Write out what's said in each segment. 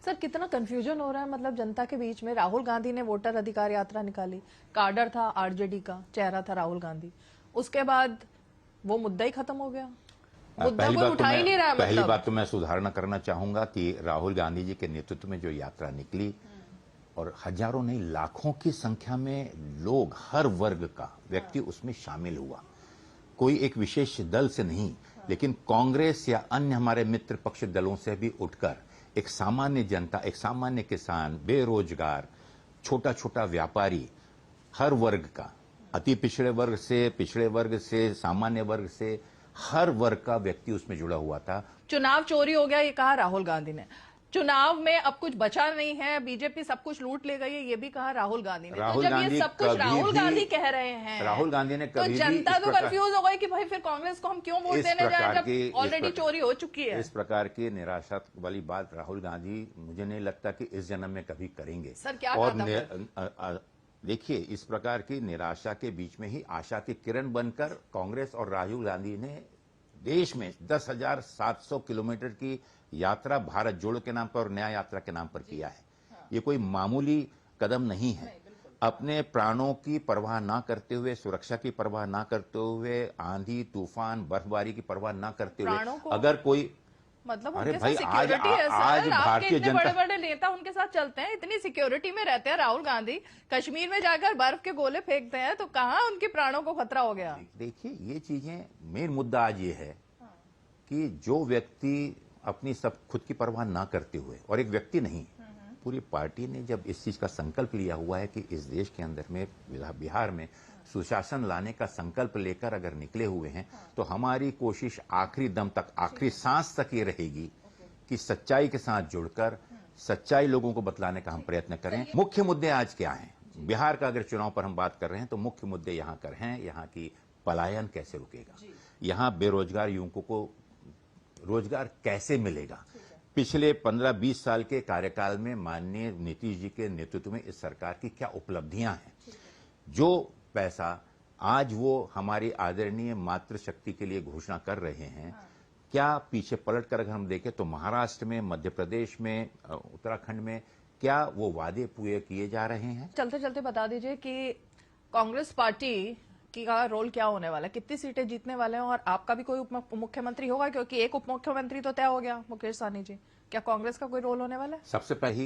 Sir कितना confusion हो रहा है, मतलब जनता के बीच में। राहुल गांधी ने वोटर अधिकार यात्रा निकाली, कार्डर था आरजेडी का, चेहरा था राहुल गांधी। उसके बाद वो मुद्दा ही खत्म हो गया, मुद्दा कोई उठा ही नहीं रहा है। पहली मतलब बात तो मैं सुधारना करना चाहूंगा कि राहुल गांधी जी के नेतृत्व में जो यात्रा निकली और हजारों नहीं लाखों की संख्या में लोग, हर वर्ग का व्यक्ति उसमें शामिल हुआ। कोई एक विशेष दल से नहीं, लेकिन कांग्रेस या अन्य हमारे मित्र पक्ष दलों से भी उठकर एक सामान्य जनता, एक सामान्य किसान, बेरोजगार, छोटा छोटा व्यापारी, हर वर्ग का, अति पिछड़े वर्ग से सामान्य वर्ग से, हर वर्ग का व्यक्ति उसमें जुड़ा हुआ था। चुनाव चोरी हो गया ये कहा राहुल गांधी ने, चुनाव में अब कुछ बचा नहीं है, बीजेपी सब कुछ लूट ले गई है, ये भी कहा राहुल गांधी ने। तो जब ये सब कुछ राहुल गांधी कह रहे हैं, राहुल गांधी ने तो जनता तो कंफ्यूज हो गई कि भाई फिर कांग्रेस को हम क्यों वोट देने जाए जब ऑलरेडी चोरी हो चुकी है। इस प्रकार की निराशा वाली बात राहुल गांधी मुझे नहीं लगता कि इस जन्म में कभी करेंगे। सर क्या और देखिए, इस प्रकार की निराशा के बीच में ही आशा की किरण बनकर कांग्रेस और राहुल गांधी ने देश में 10,700 किलोमीटर की यात्रा भारत जोड़ो के नाम पर और न्याय यात्रा के नाम पर किया है। ये कोई मामूली कदम नहीं है। अपने प्राणों की परवाह ना करते हुए, सुरक्षा की परवाह ना करते हुए, आंधी तूफान बर्फबारी की परवाह ना करते हुए, अगर कोई मतलब अरे उनके भाई साथ सिक्योरिटी है सर। आज भारतीय जनता, बड़े बड़े नेता उनके साथ चलते हैं, इतनी सिक्योरिटी में रहते हैं राहुल गांधी, कश्मीर में जाकर बर्फ के गोले फेंकते हैं, तो कहां उनके प्राणों को खतरा हो गया। देखिए ये चीजें, मेन मुद्दा आज ये है कि जो व्यक्ति अपनी सब खुद की परवाह ना करते हुए, और एक व्यक्ति नहीं, पूरी पार्टी ने जब इस चीज का संकल्प लिया हुआ है कि इस देश के अंदर में, बिहार में सुशासन लाने का संकल्प लेकर अगर निकले हुए हैं, तो हमारी कोशिश आखिरी दम तक, आखिरी सांस तक ये रहेगी कि सच्चाई के साथ जुड़कर सच्चाई लोगों को बतलाने का हम प्रयत्न करें। मुख्य मुद्दे आज क्या हैं? बिहार का अगर चुनाव पर हम बात कर रहे हैं तो मुख्य मुद्दे यहाँ कर हैं, यहाँ की पलायन कैसे रुकेगा, यहाँ बेरोजगार युवकों को रोजगार कैसे मिलेगा। पिछले 15-20 साल के कार्यकाल में माननीय नीतीश जी के नेतृत्व में इस सरकार की क्या उपलब्धियां हैं। जो पैसा आज वो हमारी आदरणीय मातृशक्ति के लिए घोषणा कर रहे हैं, क्या पीछे पलट कर अगर हम देखें तो महाराष्ट्र में, मध्य प्रदेश में, उत्तराखंड में क्या वो वादे पूरे किए जा रहे हैं? चलते चलते बता दीजिए कि कांग्रेस पार्टी का रोल क्या होने वाला है, कितनी सीटें जीतने वाले हैं, और आपका भी कोई उप मुख्यमंत्री होगा, क्योंकि एक उप मुख्यमंत्री तो तय हो गया, मुकेश सहनी जी। क्या कांग्रेस का कोई रोल होने वाला है? सबसे पहले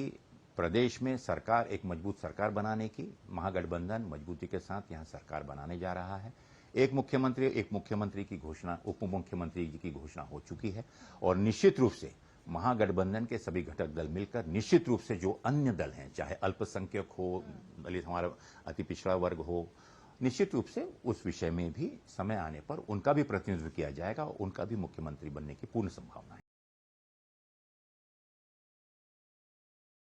प्रदेश में सरकार, एक मजबूत सरकार बनाने की, महागठबंधन मजबूती के साथ यहां सरकार बनाने जा रहा है। एक मुख्यमंत्री की घोषणा, उप मुख्यमंत्री जी की घोषणा हो चुकी है, और निश्चित रूप से महागठबंधन के सभी घटक दल मिलकर, निश्चित रूप से जो अन्य दल हैं, चाहे अल्पसंख्यक हो, दलित, हमारा अति पिछड़ा वर्ग हो, निश्चित रूप से उस विषय में भी समय आने पर उनका भी प्रतिनिधित्व किया जाएगा और उनका भी मुख्यमंत्री बनने की पूर्ण संभावना है।